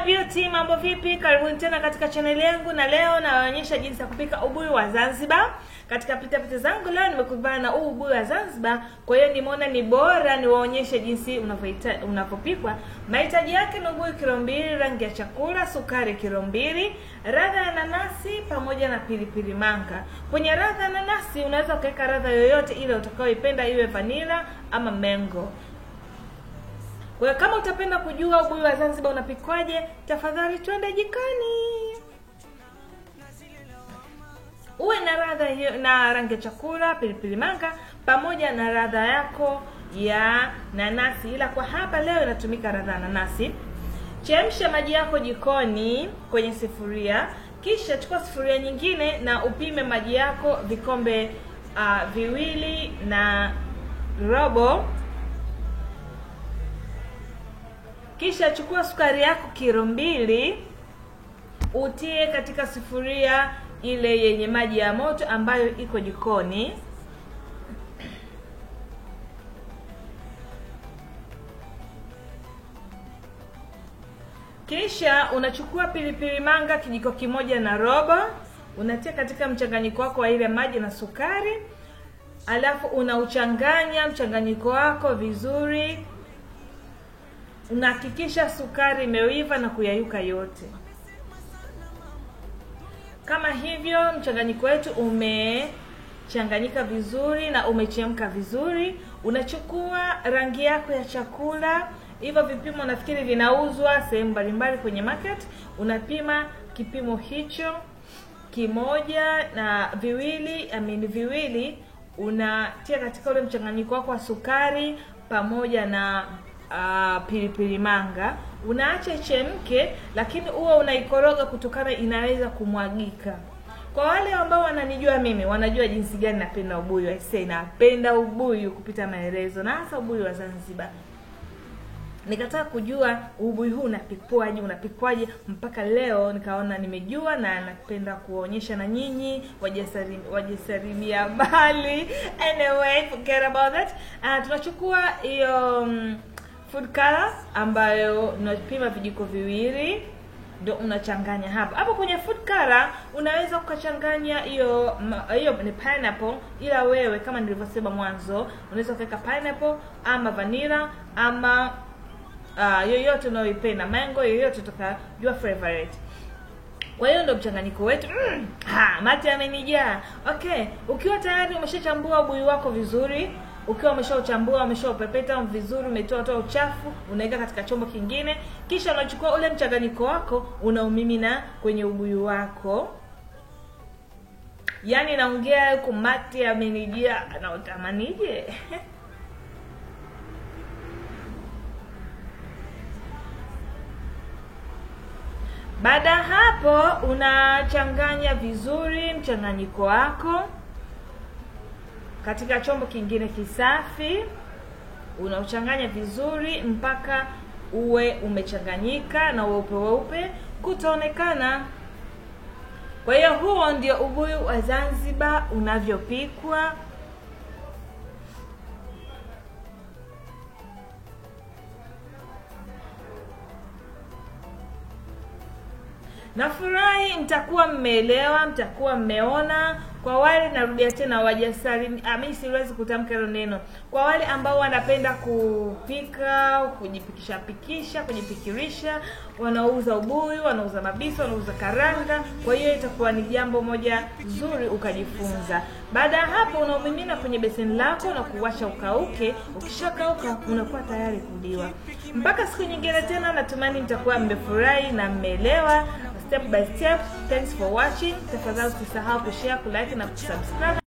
Beauty, mambo vipi? Karibuni tena katika channel yangu, na leo nawaonyesha jinsi ya kupika ubuyu wa Zanzibar. Katika pita zangu leo nimekubana na ubuyu wa Zanzibar. Kwa hiyo nimeona ni bora niwaonyeshe jinsi unapopikwa. Mahitaji yake ni ubuyu kilo 2, rangi ya chakula, sukari kilo 2, ladha ya nanasi pamoja na pilipili manga. Kwenye ladha ya nanasi unaweza kuweka ladha yoyote ile utakayoipenda, iwe vanilla ama mango. Kwa hiyo kama utapenda kujua ubuyu wa Zanzibar unapikwaje, tafadhali twende jikoni. Uwe na ladha hiyo na rangi ya chakula, pilipili manga pamoja na ladha yako ya nanasi, ila kwa hapa leo inatumika ladha ya nanasi. Chemsha maji yako jikoni kwenye sufuria, kisha chukua sufuria nyingine na upime maji yako vikombe 2 na robo. Kisha chukua sukari yako kilo 2, utie katika sufuria ile yenye maji ya moto ambayo iko jikoni. Kisha unachukua pilipili manga kijiko 1 na robo, unatia katika mchanganyiko wako wa ile maji na sukari. Alafu unauchanganya mchanganyiko wako vizuri. Unahakikisha sukari imeiva na kuyayuka yote. Kama hivyo mchanganyiko wetu umechanganyika vizuri na umechemka vizuri, unachukua rangi yako ya chakula. Hivyo vipimo nafikiri vinauzwa sehemu mbalimbali kwenye market. Unapima kipimo hicho 1 na 2, unatia katika ule mchanganyiko wako wa sukari pamoja na pilipili manga. Unaacha ichemke, lakini huwa unaikoroga kutokana inaweza kumwagika. Kwa wale ambao wananijua mimi, wanajua jinsi gani napenda ubuyu. I say napenda ubuyu kupita maelezo, na hasa ubuyu wa Zanzibar. Nikataka kujua ubuyu huu unapikwaje, mpaka leo nikaona nimejua, na napenda kuonyesha na nyinyi wajesalimia mbali. Anyway, forget about that. Tunachukua hiyo food color ambayo unapima vijiko 2, ndio unachanganya hapa. Hapo kwenye food color unaweza ukachanganya hiyo ni pineapple, ila wewe kama nilivyosema mwanzo unaweza kuweka pineapple ama vanilla ama yoyote unayoipenda, mango, yoyote utakayojua favorite. Kwa hiyo ndio mchanganyiko wetu. Mate amenijaa. Okay, ukiwa tayari umeshachambua ubuyu wako vizuri, ukiwa umeshauchambua, umeshaupepeta vizuri, umetoa uchafu, unaweka katika chombo kingine. Kisha unachukua ule mchanganyiko wako unaumimina kwenye ubuyu wako. Yaani naongea huko mate amenijaa, na utamanije? Baada hapo unachanganya vizuri mchanganyiko wako katika chombo kingine kisafi. Unauchanganya vizuri mpaka uwe umechanganyika na weupe kutaonekana. Kwa hiyo huo ndio ubuyu wa Zanzibar unavyopikwa. Nafurahi mtakuwa mmeelewa, mtakuwa mmeona. Kwa wale narudia tena mimi siwezi kutamka hilo neno. Kwa wale ambao wanapenda kupika, kujipikirisha, wanauza ubuyu, wanauza mabiso, wanauza karanga. Kwa hiyo itakuwa ni jambo moja zuri ukajifunza. Baada hapo unaumimina kwenye beseni lako na kuwasha ukauke. Ukishakauka unakuwa tayari kuliwa. Mpaka siku nyingine tena, natumani mtakuwa mmefurahi na mmeelewa step by step. Thanks for watching. Tafadhali usisahau kushare, kulike na kusubscribe.